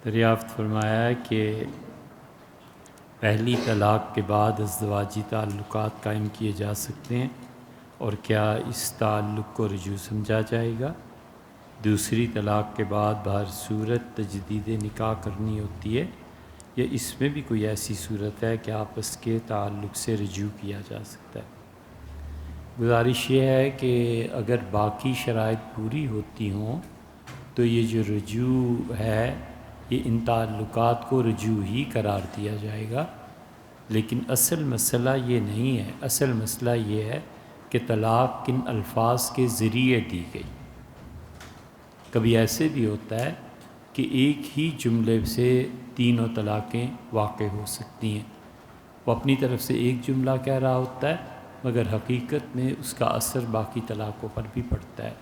دریافت فرمایا ہے کہ پہلی طلاق کے بعد ازدواجی تعلقات قائم کیے جا سکتے ہیں اور کیا اس تعلق کو رجوع سمجھا جائے گا؟ دوسری طلاق کے بعد بہر صورت تجدید نکاح کرنی ہوتی ہے یا اس میں بھی کوئی ایسی صورت ہے کہ آپس کے تعلق سے رجوع کیا جا سکتا ہے؟ گزارش یہ ہے کہ اگر باقی شرائط پوری ہوتی ہوں تو یہ جو رجوع ہے یہ ان تعلقات کو رجوع ہی قرار دیا جائے گا، لیکن اصل مسئلہ یہ نہیں ہے۔ اصل مسئلہ یہ ہے کہ طلاق کن الفاظ کے ذریعے دی گئی۔ کبھی ایسے بھی ہوتا ہے کہ ایک ہی جملے سے تینوں طلاقیں واقع ہو سکتی ہیں۔ وہ اپنی طرف سے ایک جملہ کہہ رہا ہوتا ہے مگر حقیقت میں اس کا اثر باقی طلاقوں پر بھی پڑتا ہے۔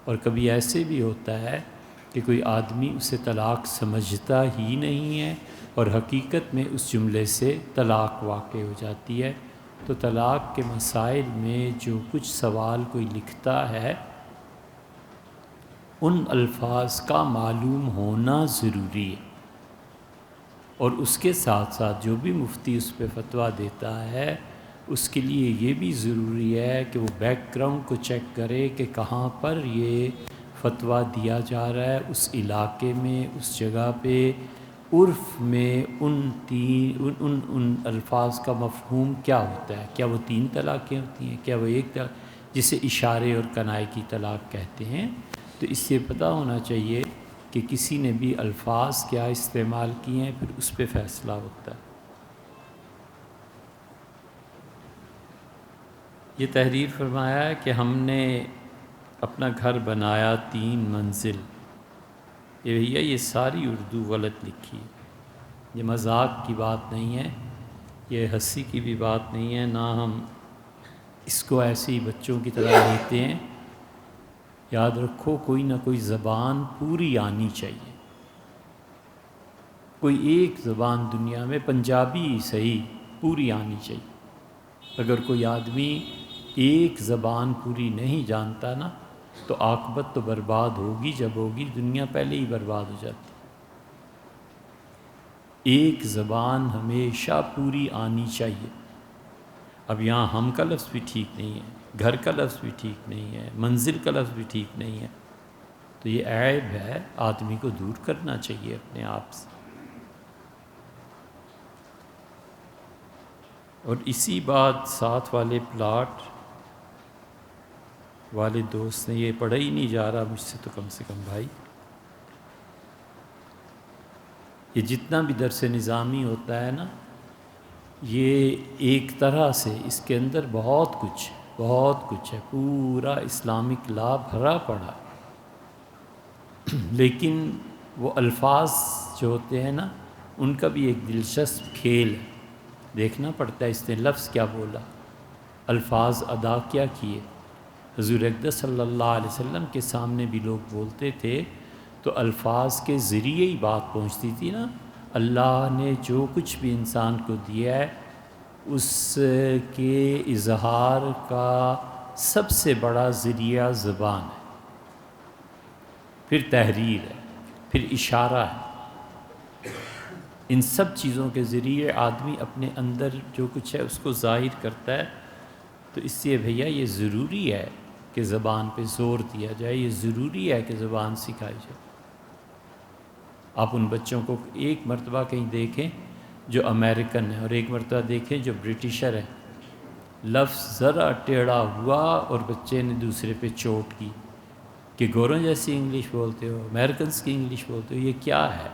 اور کبھی ایسے بھی ہوتا ہے کہ کوئی آدمی اسے طلاق سمجھتا ہی نہیں ہے اور حقیقت میں اس جملے سے طلاق واقع ہو جاتی ہے۔ تو طلاق کے مسائل میں جو کچھ سوال کوئی لکھتا ہے ان الفاظ کا معلوم ہونا ضروری ہے، اور اس کے ساتھ ساتھ جو بھی مفتی اس پہ فتویٰ دیتا ہے اس کے لیے یہ بھی ضروری ہے کہ وہ بیک گراؤنڈ کو چیک کرے کہ کہاں پر یہ فتویٰ دیا جا رہا ہے، اس علاقے میں، اس جگہ پہ، عرف میں ان الفاظ کا مفہوم کیا ہوتا ہے۔ کیا وہ تین طلاقیں ہوتی ہیں؟ کیا وہ ایک طلاق جسے اشارے اور کنائے کی طلاق کہتے ہیں؟ تو اس سے پتہ ہونا چاہیے کہ کسی نے بھی الفاظ کیا استعمال کیے ہیں، پھر اس پہ فیصلہ ہوتا ہے۔ یہ تحریر فرمایا ہے کہ ہم نے اپنا گھر بنایا 3 منزل۔ یہ بھیا یہ ساری اردو غلط لکھی ہے، یہ مذاق کی بات نہیں ہے، یہ ہنسی کی بھی بات نہیں ہے، نہ ہم اس کو ایسے ہی بچوں کی طرح لیتے ہیں۔ یاد رکھو کوئی نہ کوئی زبان پوری آنی چاہیے۔ کوئی ایک زبان دنیا میں، پنجابی صحیح، پوری آنی چاہیے۔ اگر کوئی آدمی ایک زبان پوری نہیں جانتا نا تو عاقبت تو برباد ہوگی، جب ہوگی دنیا پہلے ہی برباد ہو جاتی۔ ایک زبان ہمیشہ پوری آنی چاہیے۔ اب یہاں ہم کا لفظ بھی ٹھیک نہیں ہے، گھر کا لفظ بھی ٹھیک نہیں ہے، منزل کا لفظ بھی ٹھیک نہیں ہے، تو یہ عیب ہے، آدمی کو دور کرنا چاہیے اپنے آپ سے۔ اور اسی بات ساتھ والے پلاٹ والے دوست نے، یہ پڑھا ہی نہیں جا رہا مجھ سے تو کم سے کم بھائی، یہ جتنا بھی درس نظامی ہوتا ہے نا یہ ایک طرح سے اس کے اندر بہت کچھ ہے، پورا اسلامک لا بھرا پڑا، لیکن وہ الفاظ جو ہوتے ہیں نا ان کا بھی ایک دلچسپ کھیل ہے، دیکھنا پڑتا ہے اس نے لفظ کیا بولا، الفاظ ادا کیا کیے۔ حضور اقدس صلی اللہ علیہ وسلم کے سامنے بھی لوگ بولتے تھے تو الفاظ کے ذریعے ہی بات پہنچتی تھی نا۔ اللہ نے جو کچھ بھی انسان کو دیا ہے اس کے اظہار کا سب سے بڑا ذریعہ زبان ہے، پھر تحریر ہے، پھر اشارہ ہے۔ ان سب چیزوں کے ذریعے آدمی اپنے اندر جو کچھ ہے اس کو ظاہر کرتا ہے۔ تو اس سے بھیا یہ ضروری ہے کہ زبان پہ زور دیا جائے، یہ ضروری ہے کہ زبان سکھائی جائے۔ آپ ان بچوں کو ایک مرتبہ کہیں دیکھیں جو امریکن ہے اور ایک مرتبہ دیکھیں جو برٹشر ہے، لفظ ذرا ٹیڑھا ہوا اور بچے نے دوسرے پہ چوٹ کی کہ گوروں جیسی انگلش بولتے ہو، امریکنز کی انگلش بولتے ہو، یہ کیا ہے؟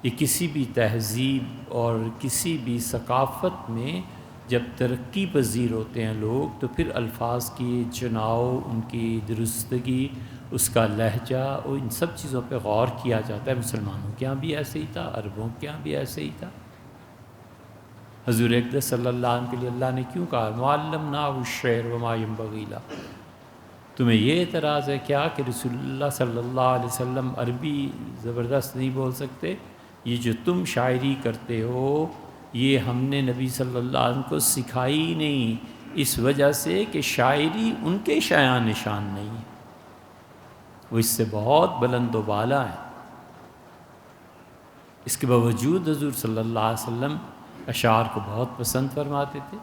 یہ کسی بھی تہذیب اور کسی بھی ثقافت میں جب ترقی پذیر ہوتے ہیں لوگ تو پھر الفاظ کی چناؤ، ان کی درستگی، اس کا لہجہ اور ان سب چیزوں پہ غور کیا جاتا ہے۔ مسلمانوں کے یہاں بھی ایسے ہی تھا، عربوں کے یہاں بھی ایسے ہی تھا۔ حضور اقدس صلی اللہ علیہ وسلم کے لیے اللہ نے کیوں کہا وَعَلَّمْنَاهُ الشِّعْرَ وَمَا يَنبَغِي لَهُ؟ تمہیں یہ اعتراض ہے کیا کہ رسول اللہ صلی اللہ علیہ وسلم عربی زبردست نہیں بول سکتے؟ یہ جو تم شاعری کرتے ہو یہ ہم نے نبی صلی اللہ علیہ وسلم کو سکھائی نہیں، اس وجہ سے کہ شاعری ان کے شایان نشان نہیں ہے، وہ اس سے بہت بلند و بالا ہیں۔ اس کے باوجود حضور صلی اللہ علیہ وسلم اشعار کو بہت پسند فرماتے تھے۔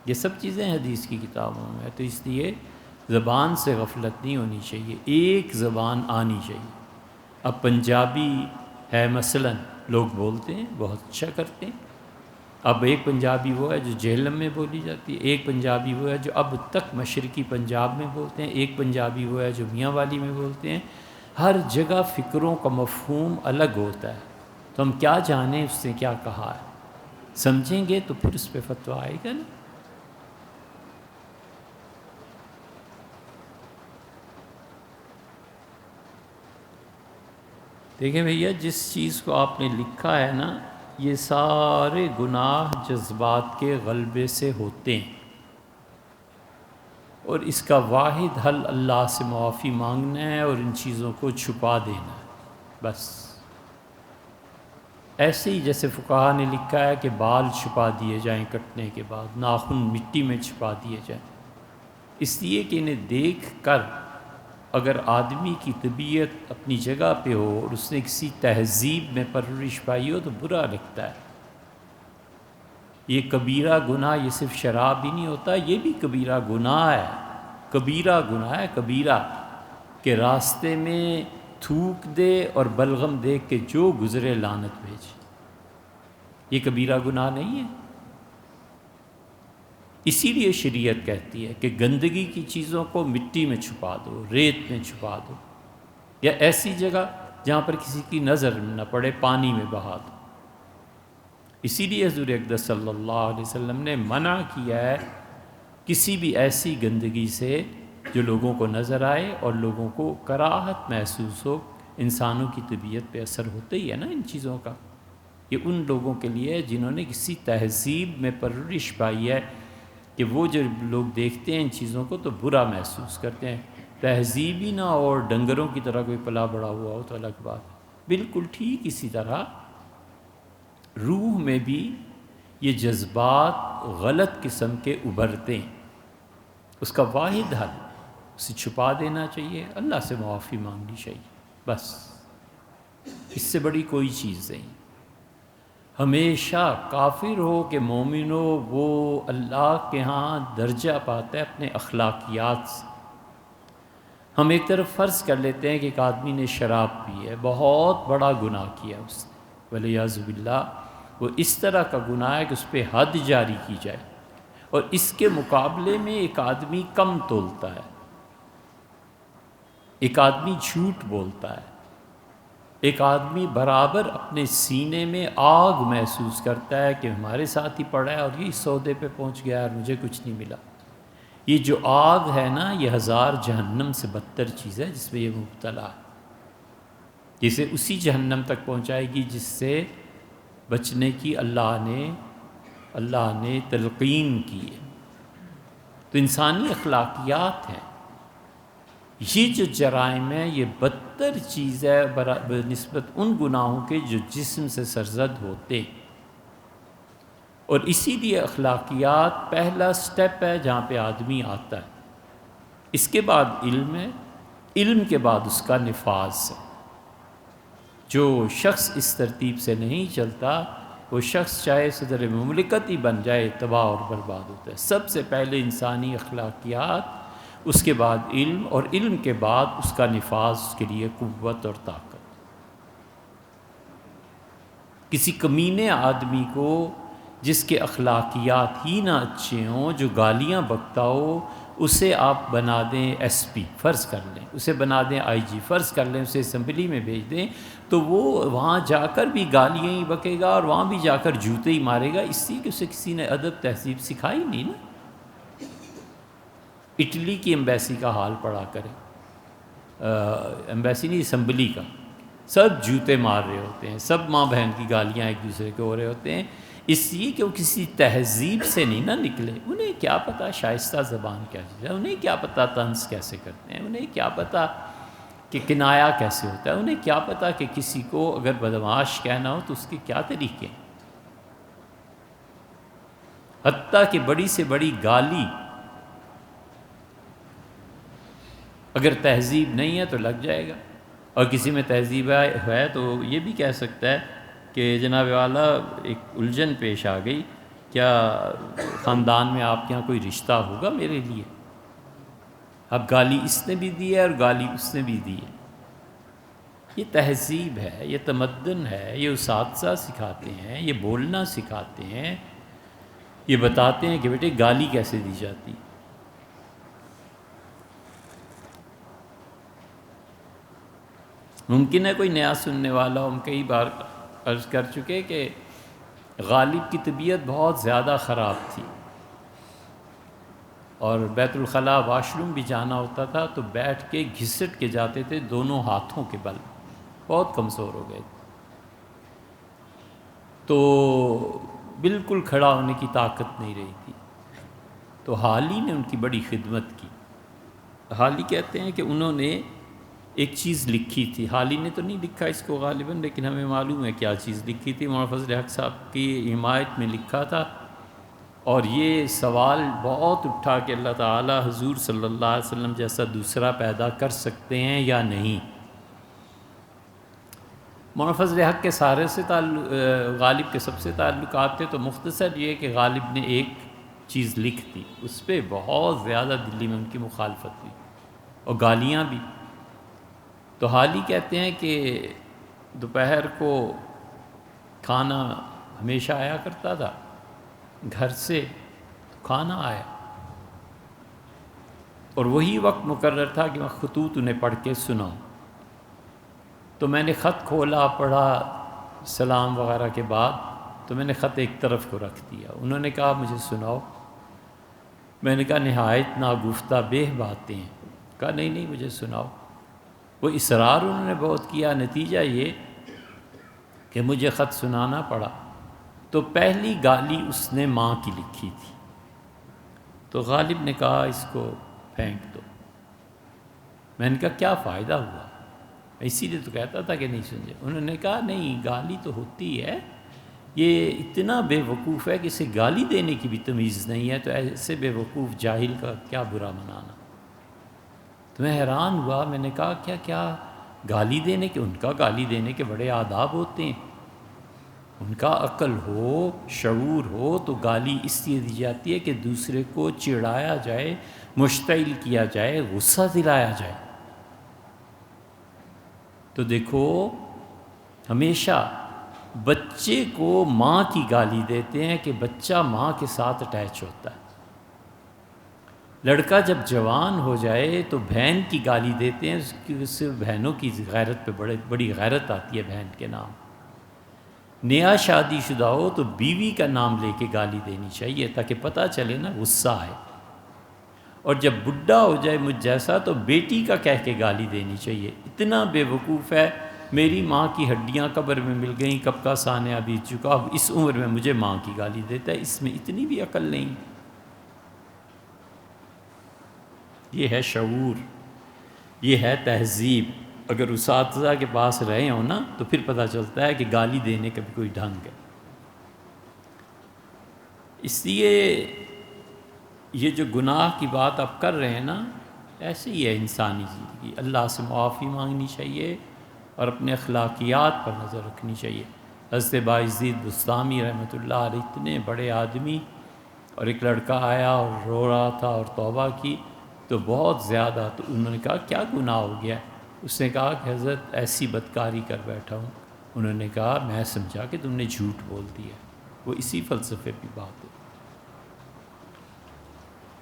یہ سب چیزیں حدیث کی کتابوں میں، تو اس لیے زبان سے غفلت نہیں ہونی چاہیے، ایک زبان آنی چاہیے۔ اب پنجابی ہے مثلا، لوگ بولتے ہیں، بہت اچھا کرتے ہیں۔ اب ایک پنجابی وہ ہے جو جہلم میں بولی جاتی ہے، ایک پنجابی وہ ہے جو اب تک مشرقی پنجاب میں بولتے ہیں، ایک پنجابی وہ ہے جو میاں والی میں بولتے ہیں۔ ہر جگہ فکروں کا مفہوم الگ ہوتا ہے، تو ہم کیا جانیں اس نے کیا کہا ہے، سمجھیں گے تو پھر اس پہ فتویٰ آئے گا نا۔ دیکھیں بھیا، جس چیز کو آپ نے لکھا ہے نا، یہ سارے گناہ جذبات کے غلبے سے ہوتے ہیں، اور اس کا واحد حل اللہ سے معافی مانگنا ہے اور ان چیزوں کو چھپا دینا ہے، بس۔ ایسے ہی جیسے فقہا نے لکھا ہے کہ بال چھپا دیے جائیں کٹنے کے بعد، ناخن مٹی میں چھپا دیے جائیں، اس لیے کہ انہیں دیکھ کر اگر آدمی کی طبیعت اپنی جگہ پہ ہو اور اس نے کسی تہذیب میں پرورش پائی ہو تو برا لگتا ہے۔ یہ کبیرہ گناہ، یہ صرف شراب ہی نہیں ہوتا، یہ بھی کبیرہ گناہ ہے، کبیرہ گناہ ہے، کبیرہ کہ راستے میں تھوک دے اور بلغم دیکھ کے جو گزرے لعنت بھیجے، یہ کبیرہ گناہ نہیں ہے۔ اسی لیے شریعت کہتی ہے کہ گندگی کی چیزوں کو مٹی میں چھپا دو، ریت میں چھپا دو، یا ایسی جگہ جہاں پر کسی کی نظر نہ پڑے، پانی میں بہا دو۔ اسی لیے حضور اقدس صلی اللہ علیہ وسلم نے منع کیا ہے کسی بھی ایسی گندگی سے جو لوگوں کو نظر آئے اور لوگوں کو کراہت محسوس ہو۔ انسانوں کی طبیعت پہ اثر ہوتا ہی ہے نا ان چیزوں کا۔ یہ ان لوگوں کے لیے ہے جنہوں نے کسی تہذیب میں پرورش پائی ہے، کہ وہ جو لوگ دیکھتے ہیں ان چیزوں کو تو برا محسوس کرتے ہیں۔ تہذیب ہی نہ اور ڈنگروں کی طرح کوئی پلا بڑا ہوا ہو تو الگ بات۔ بالکل ٹھیک اسی طرح روح میں بھی یہ جذبات غلط قسم کے ابھرتے ہیں، اس کا واحد حل اسے چھپا دینا چاہیے، اللہ سے معافی مانگنی چاہیے، بس۔ اس سے بڑی کوئی چیز نہیں۔ ہمیشہ کافر ہو کہ مومن ہو، وہ اللہ کے ہاں درجہ پاتا ہے اپنے اخلاقیات سے۔ ہم ایک طرف فرض کر لیتے ہیں کہ ایک آدمی نے شراب پی ہے، بہت بڑا گناہ کیا اس نے، ولیعذ باللہ، وہ اس طرح کا گناہ ہے کہ اس پہ حد جاری کی جائے، اور اس کے مقابلے میں ایک آدمی کم تولتا ہے، ایک آدمی جھوٹ بولتا ہے، ایک آدمی برابر اپنے سینے میں آگ محسوس کرتا ہے کہ ہمارے ساتھ ہی پڑا ہے اور یہ سودے پہ پہنچ گیا اور مجھے کچھ نہیں ملا۔ یہ جو آگ ہے نا، یہ 1000 جہنم سے بدتر چیز ہے جس میں یہ مبتلا ہے، جسے اسی جہنم تک پہنچائے گی جس سے بچنے کی اللہ نے تلقین کی ہے۔ تو انسانی اخلاقیات ہیں، یہ جو جرائم ہیں یہ بدتر چیز ہے بنسبت ان گناہوں کے جو جسم سے سرزد ہوتے ہیں، اور اسی لیے اخلاقیات پہلا سٹیپ ہے جہاں پہ آدمی آتا ہے۔ اس کے بعد علم ہے، علم کے بعد اس کا نفاذ ہے۔ جو شخص اس ترتیب سے نہیں چلتا، وہ شخص چاہے صدر مملکت ہی بن جائے، تباہ اور برباد ہوتا ہے۔ سب سے پہلے انسانی اخلاقیات، اس کے بعد علم، اور علم کے بعد اس کا نفاذ، اس کے لیے قوت اور طاقت۔ کسی کمینے آدمی کو جس کے اخلاقیات ہی نہ اچھے ہوں، جو گالیاں بکتا ہو، اسے آپ بنا دیں ایس پی، فرض کر لیں، اسے بنا دیں آئی جی، فرض کر لیں، اسے اسمبلی میں بھیج دیں، تو وہ وہاں جا کر بھی گالیاں ہی بکے گا اور وہاں بھی جا کر جوتے ہی مارے گا، اس لیے کہ اسے کسی نے ادب تہذیب سکھائی نہیں نا۔ اٹلی کی ایمبیسی کا حال پڑا کرے، ایمبیسی نہیں، اسمبلی کا، سب جوتے مار رہے ہوتے ہیں، سب ماں بہن کی گالیاں ایک دوسرے کو ہو رہے ہوتے ہیں، اس لیے کہ وہ کسی تہذیب سے نہیں نہ نکلے۔ انہیں کیا پتہ شائستہ زبان کیا چیز ہے، انہیں کیا پتہ طنز کیسے کرتے ہیں، انہیں کیا پتہ کہ کنایا کیسے ہوتا ہے، انہیں کیا پتہ کہ کسی کو اگر بدمعاش کہنا ہو تو اس کے کیا طریقے ہیں۔ حتیٰ کہ بڑی سے بڑی گالی اگر تہذیب نہیں ہے تو لگ جائے گا، اور کسی میں تہذیب ہے تو یہ بھی کہہ سکتا ہے کہ جناب والا ایک الجھن پیش آ گئی، کیا خاندان میں آپ کے یہاں کوئی رشتہ ہوگا میرے لیے؟ اب گالی اس نے بھی دی ہے اور گالی اس نے بھی دی ہے۔ یہ تہذیب ہے، یہ تمدن ہے، یہ اساتذہ سکھاتے ہیں، یہ بولنا سکھاتے ہیں، یہ بتاتے ہیں کہ بیٹے گالی کیسے دی جاتی۔ ممکن ہے کوئی نیا سننے والا، ہم کئی بار عرض کر چکے کہ غالب کی طبیعت بہت زیادہ خراب تھی اور بیت الخلاء واش روم بھی جانا ہوتا تھا تو بیٹھ کے گھسٹ کے جاتے تھے دونوں ہاتھوں کے بل، بہت کمزور ہو گئے تھے، تو بالکل کھڑا ہونے کی طاقت نہیں رہی تھی۔ تو حالی نے ان کی بڑی خدمت کی۔ حالی کہتے ہیں کہ انہوں نے ایک چیز لکھی تھی، حالی نے تو نہیں لکھا اس کو غالباً، لیکن ہمیں معلوم ہے کیا چیز لکھی تھی۔ مولانا فضل حق صاحب کی حمایت میں لکھا تھا، اور یہ سوال بہت اٹھا کہ اللہ تعالیٰ حضور صلی اللہ علیہ وسلم جیسا دوسرا پیدا کر سکتے ہیں یا نہیں۔ مولانا فضل حق کے سارے سے غالب کے سب سے تعلقات تھے، تو مختصر یہ کہ غالب نے ایک چیز لکھ دی، اس پہ بہت زیادہ دلی میں ان کی مخالفت ہوئی اور گالیاں بھی۔ تو حالی کہتے ہیں کہ دوپہر کو کھانا ہمیشہ آیا کرتا تھا گھر سے، کھانا آیا اور وہی وقت مقرر تھا کہ میں خطوط انہیں پڑھ کے سناؤں۔ تو میں نے خط کھولا، پڑھا سلام وغیرہ کے بعد، تو میں نے خط ایک طرف کو رکھ دیا۔ انہوں نے کہا مجھے سناؤ۔ میں نے کہا نہایت ناگفتہ بے باتیں ہیں۔ کہا نہیں مجھے سناؤ۔ وہ اصرار انہوں نے بہت کیا، نتیجہ یہ کہ مجھے خط سنانا پڑا۔ تو پہلی گالی اس نے ماں کی لکھی تھی، تو غالب نے کہا اس کو پھینک دو۔ میں نے کہا کیا فائدہ ہوا، اسی لیے تو کہتا تھا کہ نہیں سمجھے۔ انہوں نے کہا نہیں، گالی تو ہوتی ہے، یہ اتنا بے وقوف ہے کہ اسے گالی دینے کی بھی تمیز نہیں ہے، تو ایسے بے وقوف جاہل کا کیا برا منانا۔ تو میں حیران ہوا، میں نے کہا کیا گالی دینے کے، ان کا گالی دینے کے بڑے آداب ہوتے ہیں، ان کا عقل ہو، شعور ہو، تو گالی اس لیے دی جاتی ہے کہ دوسرے کو چڑھایا جائے، مشتعل کیا جائے، غصہ دلایا جائے۔ تو دیکھو ہمیشہ بچے کو ماں کی گالی دیتے ہیں کہ بچہ ماں کے ساتھ اٹیچ ہوتا ہے۔ لڑکا جب جوان ہو جائے تو بہن کی گالی دیتے ہیں، اس سے بہنوں کی غیرت پہ بڑی غیرت آتی ہے بہن کے نام۔ نیا شادی شدہ ہو تو بیوی کا نام لے کے گالی دینی چاہیے تاکہ پتہ چلے نا غصہ ہے، اور جب بڈھا ہو جائے مجھ جیسا تو بیٹی کا کہہ کے گالی دینی چاہیے۔ اتنا بے وقوف ہے، میری ماں کی ہڈیاں قبر میں مل گئیں، کب کا سانیہ بیت چکا، اب اس عمر میں مجھے ماں کی گالی دیتا ہے، اس میں اتنی بھی عقل نہیں۔ یہ ہے شعور، یہ ہے تہذیب۔ اگر اساتذہ کے پاس رہے ہوں نا تو پھر پتہ چلتا ہے کہ گالی دینے کا بھی کوئی ڈھنگ ہے۔ اس لیے یہ جو گناہ کی بات آپ کر رہے ہیں نا، ایسے ہی ہے انسانی زندگی۔ اللہ سے معافی مانگنی چاہیے اور اپنے اخلاقیات پر نظر رکھنی چاہیے۔ حضرت باعزید بستامی رحمۃ اللہ علیہ اتنے بڑے آدمی، اور ایک لڑکا آیا اور رو رہا تھا اور توبہ کی تو بہت زیادہ، تو انہوں نے کہا کیا گناہ ہو گیا؟ اس نے کہا کہ حضرت ایسی بدکاری کر بیٹھا ہوں۔ انہوں نے کہا میں سمجھا کہ تم نے جھوٹ بول دیا۔ وہ اسی فلسفے کی بات ہے۔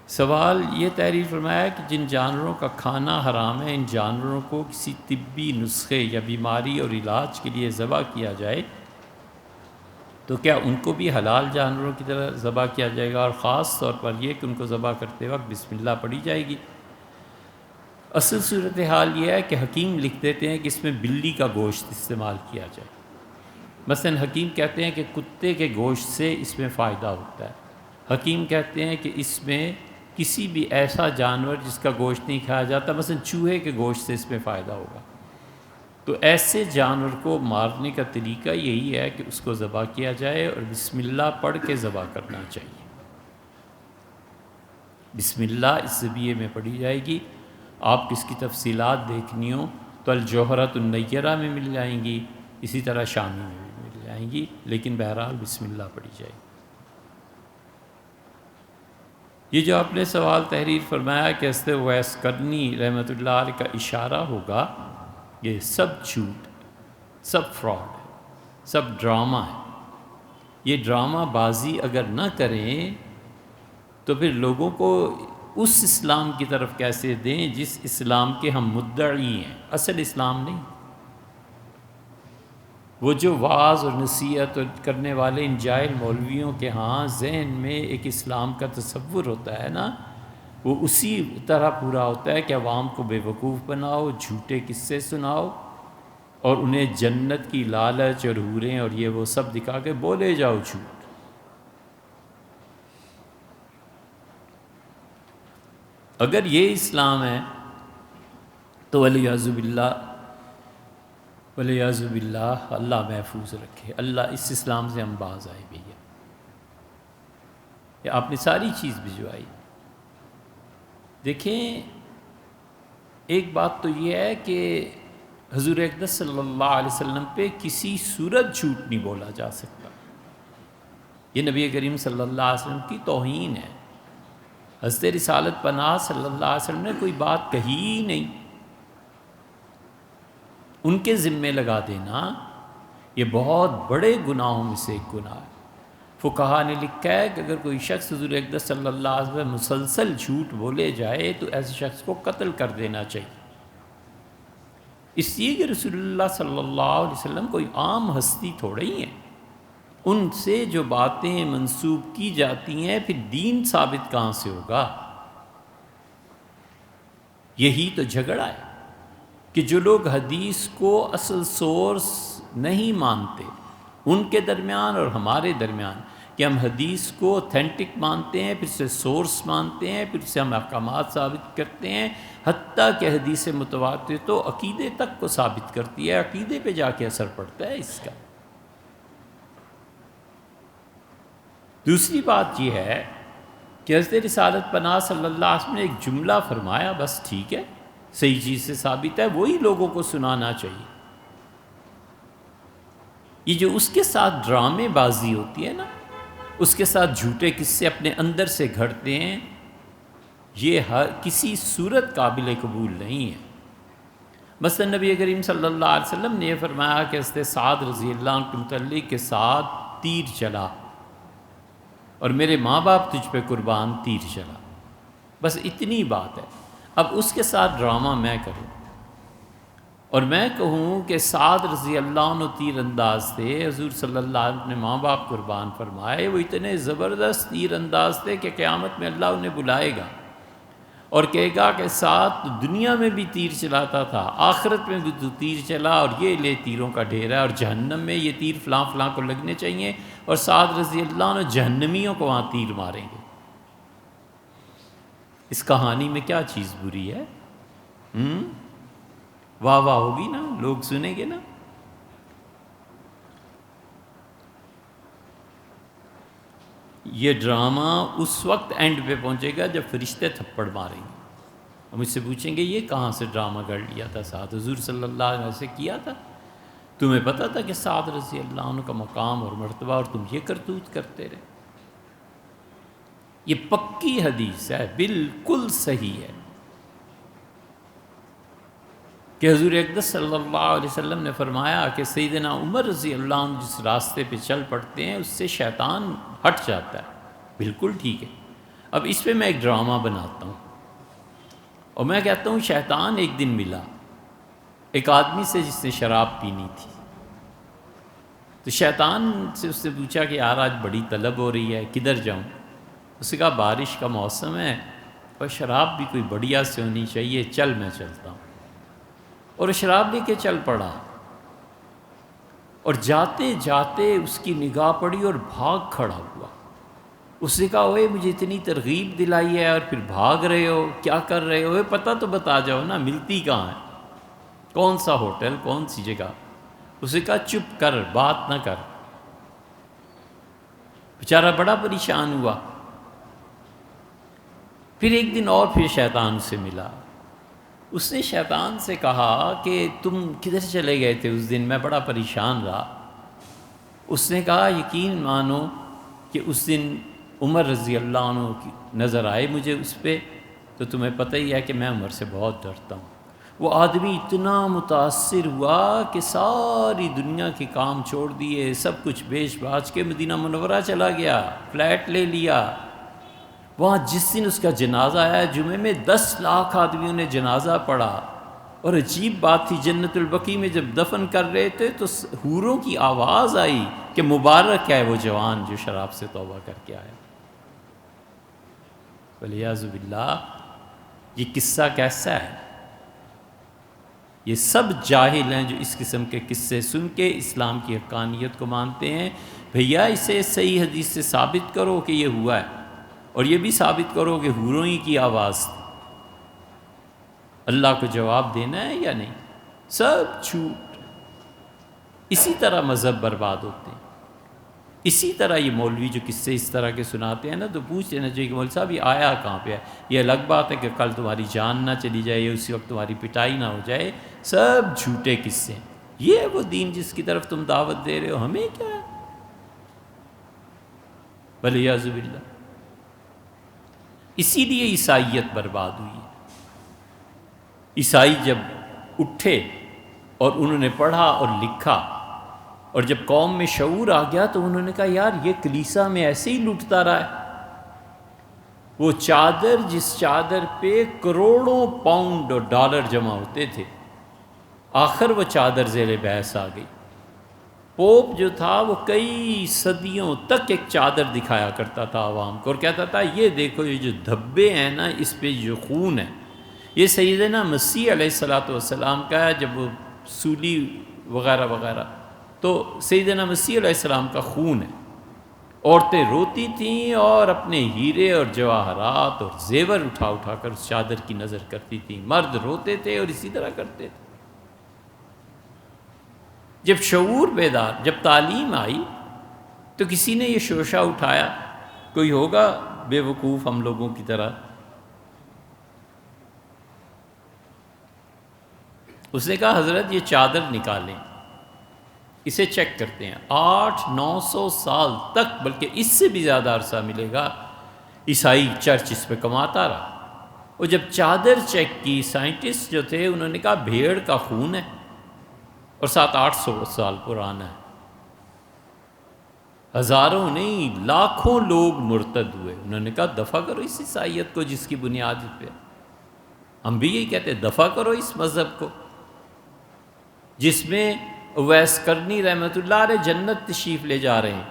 سوال یہ تحریر فرمایا کہ جن جانوروں کا کھانا حرام ہے، ان جانوروں کو کسی طبی نسخے یا بیماری اور علاج کے لیے ذبح کیا جائے تو کیا ان کو بھی حلال جانوروں کی طرح ذبح کیا جائے گا، اور خاص طور پر یہ کہ ان کو ذبح کرتے وقت بسم اللہ پڑھی جائے گی؟ اصل صورتحال یہ ہے کہ حکیم لکھ دیتے ہیں کہ اس میں بلی کا گوشت استعمال کیا جائے۔ مثلا حکیم کہتے ہیں کہ کتے کے گوشت سے اس میں فائدہ ہوتا ہے۔ حکیم کہتے ہیں کہ اس میں کسی بھی ایسا جانور جس کا گوشت نہیں کھایا جاتا، مثلا چوہے کے گوشت سے اس میں فائدہ ہوگا۔ تو ایسے جانور کو مارنے کا طریقہ یہی ہے کہ اس کو ذبح کیا جائے اور بسم اللہ پڑھ کے ذبح کرنا چاہیے۔ بسم اللہ اس ذبیحے میں پڑھی جائے گی۔ آپ کس کی تفصیلات دیکھنی ہو تو الجوہرۃ النیرہ میں مل جائیں گی، اسی طرح شامی میں بھی مل جائیں گی۔ جائیں گی، لیکن بہرحال بسم اللہ پڑھی جائے گی۔ یہ جو آپ نے سوال تحریر فرمایا کہ حضرت اویس قرنی رحمۃ اللہ علیہ کا اشارہ ہوگا، یہ سب جھوٹ، سب فراڈ ہے، سب ڈرامہ ہے۔ یہ ڈرامہ بازی اگر نہ کریں تو پھر لوگوں کو اس اسلام کی طرف کیسے دیں جس اسلام کے ہم مدعی ہیں، اصل اسلام نہیں۔ وہ جو وعظ اور نصیحت کرنے والے ان جاہل مولویوں کے ہاں ذہن میں ایک اسلام کا تصور ہوتا ہے نا، وہ اسی طرح پورا ہوتا ہے کہ عوام کو بے وقوف بناؤ، جھوٹے قصے سناؤ اور انہیں جنت کی لالچ اور حوریں اور یہ وہ سب دکھا کے بولے جاؤ جھوٹ۔ اگر یہ اسلام ہے تو ولیعذ باللہ، ولیعذ باللہ، اللہ محفوظ رکھے، اللہ اس اسلام سے ہم باز آئے بھیا۔ یہ آپ نے ساری چیز بھجوائی۔ دیکھیں ایک بات تو یہ ہے کہ حضور اقدس صلی اللہ علیہ وسلم پہ کسی صورت جھوٹ نہیں بولا جا سکتا، یہ نبی کریم صلی اللہ علیہ وسلم کی توہین ہے۔ حضرت رسالت پناہ صلی اللہ علیہ وسلم نے کوئی بات کہی ہی نہیں، ان کے ذمے لگا دینا یہ بہت بڑے گناہوں میں سے ایک گناہ ہے۔ فقہا نے لکھا ہے کہ اگر کوئی شخص حضور اقدس صلی اللہ علیہ وسلم مسلسل جھوٹ بولے جائے تو ایسے شخص کو قتل کر دینا چاہیے، اس لیے کہ رسول اللہ صلی اللہ علیہ وسلم کوئی عام ہستی تھوڑے ہی ہیں، ان سے جو باتیں منسوب کی جاتی ہیں پھر دین ثابت کہاں سے ہوگا؟ یہی تو جھگڑا ہے کہ جو لوگ حدیث کو اصل سورس نہیں مانتے ان کے درمیان اور ہمارے درمیان، کہ ہم حدیث کو اوتھینٹک مانتے ہیں، پھر سے سورس مانتے ہیں، پھر سے ہم احکامات ثابت کرتے ہیں، حتیٰ کہ حدیث متواتر تو عقیدے تک کو ثابت کرتی ہے، عقیدے پہ جا کے اثر پڑتا ہے اس کا۔ دوسری بات یہ ہے کہ حضرت رسالت پناہ صلی اللہ علیہ وسلم نے ایک جملہ فرمایا، بس ٹھیک ہے، صحیح چیز سے ثابت ہے، وہی لوگوں کو سنانا چاہیے۔ یہ جو اس کے ساتھ ڈرامے بازی ہوتی ہے نا، اس کے ساتھ جھوٹے قصے اپنے اندر سے گھڑتے ہیں، یہ کسی صورت قابل قبول نہیں ہے۔ مثلا نبی کریم صلی اللہ علیہ وسلم نے یہ فرمایا کہ حضرت سعد رضی اللہ عنہ کے متعلق کے ساتھ تیر چلا اور میرے ماں باپ تجھ پہ قربان تیر چلا، بس اتنی بات ہے۔ اب اس کے ساتھ ڈرامہ میں کروں اور میں کہوں کہ سعد رضی اللہ عنہ تیر انداز تھے، حضور صلی اللہ علیہ وسلم نے ماں باپ قربان فرمائے، وہ اتنے زبردست تیر انداز تھے کہ قیامت میں اللہ انہیں بلائے گا اور کہے گا کہ سعد دنیا میں بھی تیر چلاتا تھا، آخرت میں بھی تو تیر چلا، اور یہ لے تیروں کا ڈھیر ہے، اور جہنم میں یہ تیر فلاں فلاں کو لگنے چاہیے، اور سعد رضی اللہ عنہ جہنمیوں کو وہاں تیر ماریں گے۔ اس کہانی میں کیا چیز بری ہے؟ واہ واہ ہوگی نا، لوگ سنیں گے نا۔ یہ ڈرامہ اس وقت اینڈ پہ پہنچے گا جب فرشتے تھپڑ ماریں گے اور مجھ سے پوچھیں گے یہ کہاں سے ڈرامہ گڑھ لیا تھا سعد، حضور صلی اللہ علیہ وسلم سے کیا تھا؟ تمہیں پتہ تھا کہ سعد رضی اللہ عنہ کا مقام اور مرتبہ، اور تم یہ کرتوت کرتے رہے؟ یہ پکی حدیث ہے، بالکل صحیح ہے کہ حضور اقدس صلی اللہ علیہ وسلم نے فرمایا کہ سیدنا عمر رضی اللہ عنہ جس راستے پہ چل پڑتے ہیں اس سے شیطان ہٹ جاتا ہے۔ بالکل ٹھیک ہے۔ اب اس پہ میں ایک ڈرامہ بناتا ہوں اور میں کہتا ہوں شیطان ایک دن ملا ایک آدمی سے جس نے شراب پینی تھی، تو شیطان سے اس نے پوچھا کہ یار آج بڑی طلب ہو رہی ہے، کدھر جاؤں؟ اس نے کہا بارش کا موسم ہے اور شراب بھی کوئی بڑھیا سے ہونی چاہیے، چل میں چلتا ہوں۔ اور شراب لے کے چل پڑا، اور جاتے جاتے اس کی نگاہ پڑی اور بھاگ کھڑا ہوا۔ اس نے کہا اوے مجھے اتنی ترغیب دلائی ہے اور پھر بھاگ رہے ہو، کیا کر رہے ہو؟ پتہ تو بتا جاؤ نا، ملتی کہاں ہے، کون سا ہوٹل، کون سی جگہ؟ اس نے کہا چپ کر، بات نہ کر۔ بیچارہ بڑا پریشان ہوا۔ پھر ایک دن اور پھر شیطان سے ملا، اس نے شیطان سے کہا کہ تم کدھر چلے گئے تھے اس دن، میں بڑا پریشان رہا۔ اس نے کہا یقین مانو کہ اس دن عمر رضی اللہ عنہ کی نظر آئے مجھے اس پہ، تو تمہیں پتہ ہی ہے کہ میں عمر سے بہت ڈرتا ہوں۔ وہ آدمی اتنا متاثر ہوا کہ ساری دنیا کے کام چھوڑ دیے، سب کچھ بیچ باچ کے مدینہ منورہ چلا گیا، فلیٹ لے لیا۔ وہاں جس دن اس کا جنازہ آیا، جمعے میں 10 لاکھ آدمیوں نے جنازہ پڑھا، اور عجیب بات تھی، جنت البقیع میں جب دفن کر رہے تھے تو حوروں کی آواز آئی کہ مبارک ہے وہ جوان جو شراب سے توبہ کر کے آیا۔ والعیاذ باللہ، یہ قصہ کیسا ہے؟ یہ سب جاہل ہیں جو اس قسم کے قصے سن کے اسلام کی حقانیت کو مانتے ہیں۔ بھیا اسے صحیح حدیث سے ثابت کرو کہ یہ ہوا ہے، اور یہ بھی ثابت کرو کہ حوروں ہی کی آواز تھی۔ اللہ کو جواب دینا ہے یا نہیں؟ سب جھوٹ۔ اسی طرح مذہب برباد ہوتے ہیں، اسی طرح یہ مولوی جو قصے اس طرح کے سناتے ہیں نا، تو پوچھ لینا چاہیے کہ مولوی صاحب یہ آیا کہاں پہ ہے؟ یہ الگ بات ہے کہ کل تمہاری جان نہ چلی جائے یا اسی وقت تمہاری پٹائی نہ ہو جائے، سب جھوٹے قصے ہیں۔ یہ ہے وہ دین جس کی طرف تم دعوت دے رہے ہو، ہمیں کیا ہے؟ والعیاذ باللہ۔ اسی لیے عیسائیت برباد ہوئی ہے۔ عیسائی جب اٹھے اور انہوں نے پڑھا اور لکھا، اور جب قوم میں شعور آ گیا تو انہوں نے کہا یار یہ کلیسا میں ایسے ہی لوٹتا رہا ہے۔ وہ چادر جس چادر پہ کروڑوں پاؤنڈ اور ڈالر جمع ہوتے تھے، آخر وہ چادر ذیل بحث آ گئی۔ پوپ جو تھا وہ کئی صدیوں تک ایک چادر دکھایا کرتا تھا عوام کو، اور کہتا تھا یہ دیکھو یہ جو دھبے ہیں نا، اس پہ جو خون ہے، یہ سیدنا مسیح علیہ السلام کا ہے۔ جب وہ سولی وغیرہ وغیرہ، تو سیدنا مسیح علیہ السلام کا خون ہے۔ عورتیں روتی تھیں اور اپنے ہیرے اور جواہرات اور زیور اٹھا اٹھا کر اس چادر کی نظر کرتی تھیں۔ مرد روتے تھے اور اسی طرح کرتے تھے۔ جب شعور بیدار، جب تعلیم آئی تو کسی نے یہ شوشہ اٹھایا، کوئی ہوگا بے وقوف ہم لوگوں کی طرح، اس نے کہا حضرت یہ چادر نکالیں، اسے چیک کرتے ہیں۔ 800-900 سال تک، بلکہ اس سے بھی زیادہ عرصہ ملے گا، عیسائی چرچ اس پہ کماتا رہا۔ اور جب چادر چیک کی، سائنٹسٹ جو تھے انہوں نے کہا بھیڑ کا خون ہے اور 700-800 سال پرانا ہے۔ ہزاروں نہیں لاکھوں لوگ مرتد ہوئے۔ انہوں نے کہا دفع کرو اس عیسائیت کو جس کی بنیاد پہ، ہم بھی یہی کہتے ہیں دفع کرو اس مذہب کو جس میں اویس کرنی رحمۃ اللہ علیہ جنت تشریف لے جا رہے ہیں،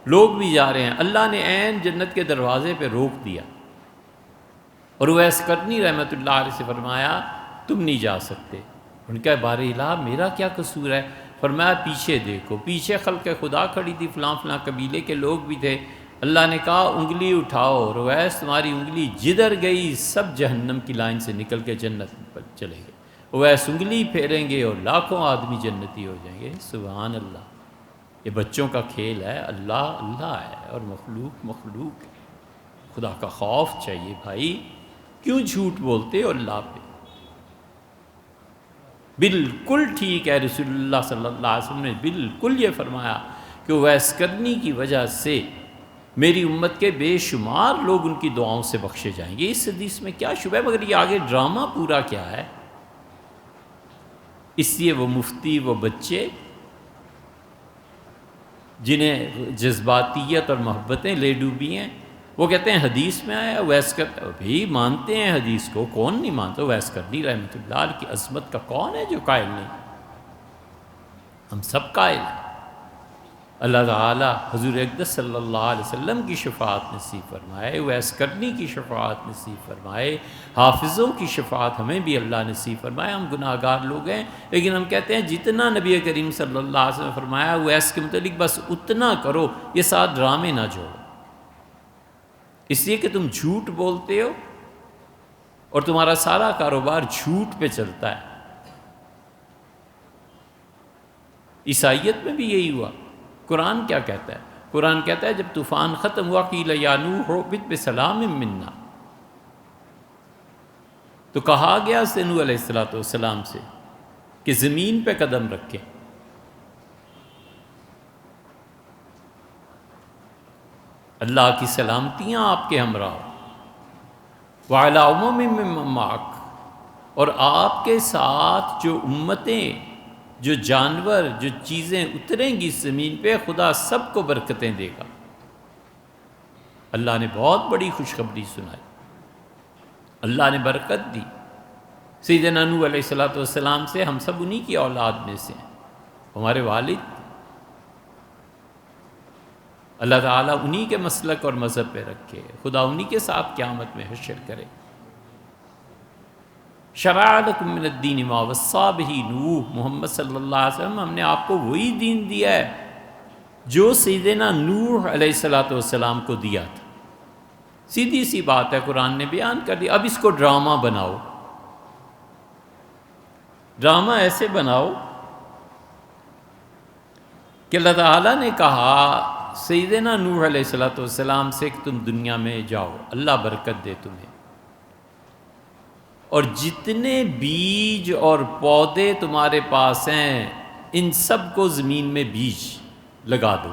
لوگ بھی جا رہے ہیں، اللہ نے عین جنت کے دروازے پہ روک دیا، اور اویس کرنی رحمۃ اللہ علیہ سے فرمایا تم نہیں جا سکتے۔ ان کا بار الہ میرا کیا قصور ہے؟ فرمایا پیچھے دیکھو، پیچھے خلق خدا کھڑی تھی، فلاں فلاں قبیلے کے لوگ بھی تھے۔ اللہ نے کہا انگلی اٹھاؤ، اور اویس تمہاری انگلی جدھر گئی سب جہنم کی لائن سے نکل کے جنت پر چلے گئے۔ اویس انگلی پھیریں گے اور لاکھوں آدمی جنتی ہو جائیں گے۔ سبحان اللہ، یہ بچوں کا کھیل ہے، اللہ اللہ ہے اور مخلوق مخلوق ہے۔ خدا کا خوف چاہیے بھائی، کیوں جھوٹ بولتے ہو اللہ پہ؟ بالکل ٹھیک ہے، رسول اللہ صلی اللہ علیہ وسلم نے بالکل یہ فرمایا کہ اویس کرنی کی وجہ سے میری امت کے بے شمار لوگ ان کی دعاؤں سے بخشے جائیں گے۔ اس حدیث میں کیا شبہ ہے؟ مگر یہ آگے ڈرامہ پورا کیا ہے؟ اس لیے وہ مفتی، وہ بچے جنہیں جذباتیت اور محبتیں لے ڈوبی ہیں، وہ کہتے ہیں حدیث میں آیا اویس بھی مانتے ہیں حدیث کو، کون نہیں مانتا؟ اویس کرنی رحمۃ اللہ علیہ کی عظمت کا کون ہے جو قائل نہیں؟ ہم سب قائل ہیں۔ اللہ تعالیٰ حضور اقدس صلی اللہ علیہ وسلم کی شفاعت نصیب فرمائے، اویس کرنی کی شفاعت نصیب فرمائے، حافظوں کی شفاعت ہمیں بھی اللہ نصیب فرمائے۔ ہم گناہ گار لوگ ہیں، لیکن ہم کہتے ہیں جتنا نبی کریم صلی اللہ علیہ وسلم نے فرمایا اویس کے متعلق بس اتنا کرو، یہ ساتھ ڈرامے نہ جوڑو، اس لیے کہ تم جھوٹ بولتے ہو اور تمہارا سارا کاروبار جھوٹ پہ چلتا ہے۔ عیسائیت میں بھی یہی ہوا۔ قرآن کیا کہتا ہے؟ قرآن کہتا ہے جب طوفان ختم ہوا قیل یا نوح اہبط بسلام منا، تو کہا گیا نوح علیہ السلام سے کہ زمین پہ قدم رکھیں۔ اللہ کی سلامتیاں آپ کے ہمراہ وعلی امم ممن معک، اور آپ کے ساتھ جو امتیں، جو جانور، جو چیزیں اتریں گی زمین پہ، خدا سب کو برکتیں دے گا۔ اللہ نے بہت بڑی خوشخبری سنائی، اللہ نے برکت دی۔ سیدنا نوح علیہ السلام سے، ہم سب انہی کی اولاد میں سے ہیں، ہمارے والد اللہ تعالیٰ انہی کے مسلک اور مذہب پہ رکھے، خدا انہی کے ساتھ قیامت میں حشر کرے۔ شرع لکم من الدین ما وصی بہ نوح، محمد صلی اللہ علیہ وسلم، ہم نے آپ کو وہی دین دیا ہے جو سیدنا نوح علیہ السلام کو دیا تھا۔ سیدھی سی بات ہے، قرآن نے بیان کر دی۔ اب اس کو ڈرامہ بناؤ، ڈرامہ ایسے بناؤ کہ اللہ تعالیٰ نے کہا سیدنا نوح علیہ السلام سے کہ تم دنیا میں جاؤ، اللہ برکت دے تمہیں، اور جتنے بیج اور پودے تمہارے پاس ہیں ان سب کو زمین میں بیج لگا دو۔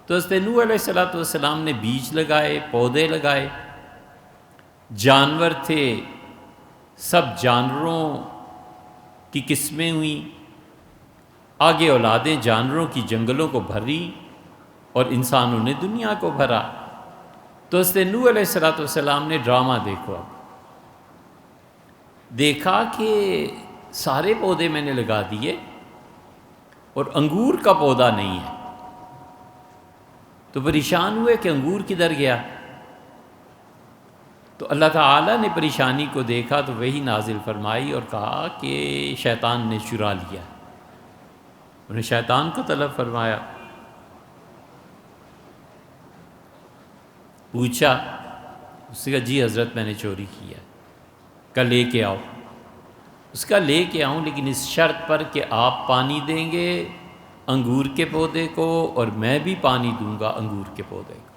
تو حضرت نوح علیہ السلام نے بیج لگائے، پودے لگائے، جانور تھے، سب جانوروں کی قسمیں ہوئیں، آگے اولادیں جانوروں کی جنگلوں کو بھری اور انسانوں نے دنیا کو بھرا۔ تو حضرت نوح علیہ السلام نے ڈرامہ دیکھا کہ سارے پودے میں نے لگا دیے اور انگور کا پودا نہیں ہے، تو پریشان ہوئے کہ انگور کدھر گیا۔ تو اللہ تعالیٰ نے پریشانی کو دیکھا تو وہی نازل فرمائی اور کہا کہ شیطان نے چرا لیا، انہیں شیطان کو طلب فرمایا، پوچھا، اس نے کہا جی حضرت میں نے چوری کیا، کہا لے کے آؤ۔ اس کا لے کے آؤں لیکن اس شرط پر کہ آپ پانی دیں گے انگور کے پودے کو اور میں بھی پانی دوں گا انگور کے پودے کو۔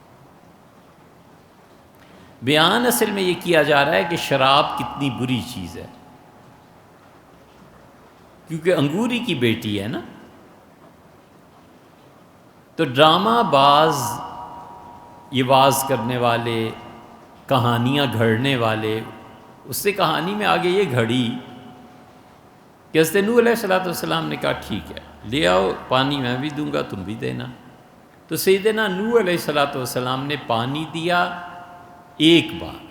بیان اصل میں یہ کیا جا رہا ہے کہ شراب کتنی بری چیز ہے، کیونکہ انگوری کی بیٹی ہے نا۔ تو ڈرامہ باز، یہ واز کرنے والے، کہانیاں گھڑنے والے، اس سے کہانی میں آگے یہ گھڑی کہ حضرت نوح علیہ السلام نے کہا ٹھیک ہے لے آؤ، پانی میں بھی دوں گا تم بھی دینا۔ تو سیدنا نوح علیہ السلام نے پانی دیا ایک بار،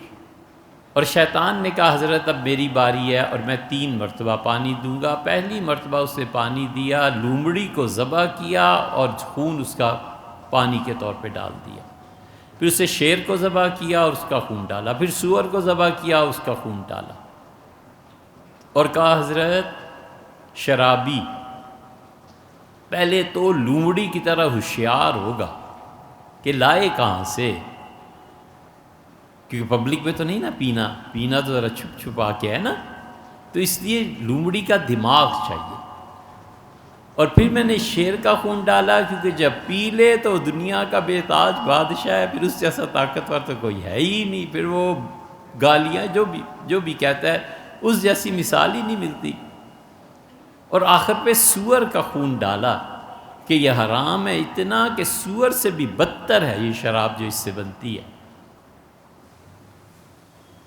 اور شیطان نے کہا حضرت اب میری باری ہے اور میں 3 مرتبہ پانی دوں گا۔ پہلی مرتبہ اس نے پانی دیا، لومڑی کو ذبح کیا اور خون اس کا پانی کے طور پہ ڈال دیا، پھر اسے شیر کو ذبح کیا اور اس کا خون ڈالا، پھر سور کو ذبح کیا اس کا خون ڈالا، اور کہا حضرت شرابی پہلے تو لومڑی کی طرح ہوشیار ہوگا کہ لائے کہاں سے، کیونکہ پبلک میں تو نہیں نا پینا تو ذرا چھپ چھپا کے ہے نا، تو اس لیے لومڑی کا دماغ چاہیے۔ اور پھر میں نے شیر کا خون ڈالا کیونکہ جب پی لے تو دنیا کا بے تاج بادشاہ ہے، پھر اس جیسا طاقتور تو کوئی ہے ہی نہیں، پھر وہ گالیاں جو بھی کہتا ہے اس جیسی مثال ہی نہیں ملتی۔ اور آخر پہ سور کا خون ڈالا کہ یہ حرام ہے اتنا کہ سور سے بھی بدتر ہے یہ شراب جو اس سے بنتی ہے،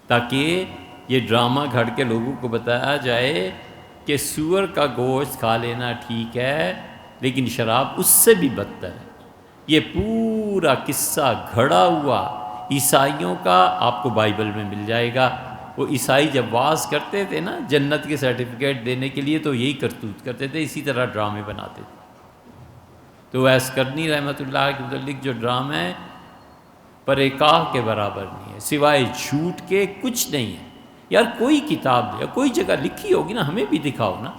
تاکہ یہ ڈرامہ گھڑ کے لوگوں کو بتایا جائے کہ سور کا گوشت کھا لینا ٹھیک ہے لیکن شراب اس سے بھی بدتر ہے۔ یہ پورا قصہ گھڑا ہوا عیسائیوں کا آپ کو بائبل میں مل جائے گا۔ وہ عیسائی جب واز کرتے تھے نا جنت کے سرٹیفکیٹ دینے کے لیے تو یہی کرتوت کرتے تھے، اسی طرح ڈرامے بناتے تھے۔ تو ویس کرنی رحمۃ اللہ کے متعلق جو ڈرامہ ہے پرے کاہ کے برابر نہیں ہے، سوائے جھوٹ کے کچھ نہیں ہے۔ یار کوئی کتاب یا کوئی جگہ لکھی ہوگی نا، ہمیں بھی دکھاؤ نا۔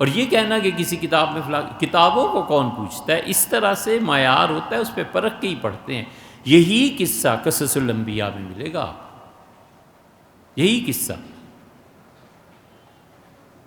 اور یہ کہنا کہ کسی کتاب میں فلاں، کتابوں کو کون پوچھتا ہے، اس طرح سے معیار ہوتا ہے، اس پہ پرکھ کے ہی پڑھتے ہیں۔ یہی قصہ قصص الانبیاء میں ملے گا، یہی قصہ،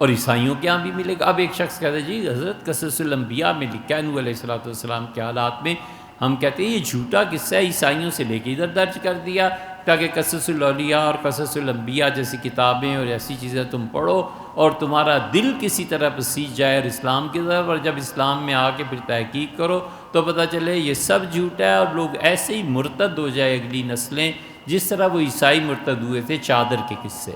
اور عیسائیوں کے یہاں بھی ملے گا۔ اب ایک شخص کہتا ہے جی حضرت قصص الانبیاء میں لکھا ہے نوح علیہ السلام کے حالات میں، ہم کہتے ہیں یہ جھوٹا قصہ ہے، عیسائیوں سے لے کے ادھر درج کر دیا، تاکہ قصص الاولیاء اور قصص الانبیاء جیسی کتابیں اور ایسی چیزیں تم پڑھو اور تمہارا دل کسی طرح پسیج جائے اور اسلام کی طرف، اور جب اسلام میں آ کے پھر تحقیق کرو تو پتہ چلے یہ سب جھوٹا ہے، اور لوگ ایسے ہی مرتد ہو جائے اگلی نسلیں، جس طرح وہ عیسائی مرتد ہوئے تھے چادر کے قصے۔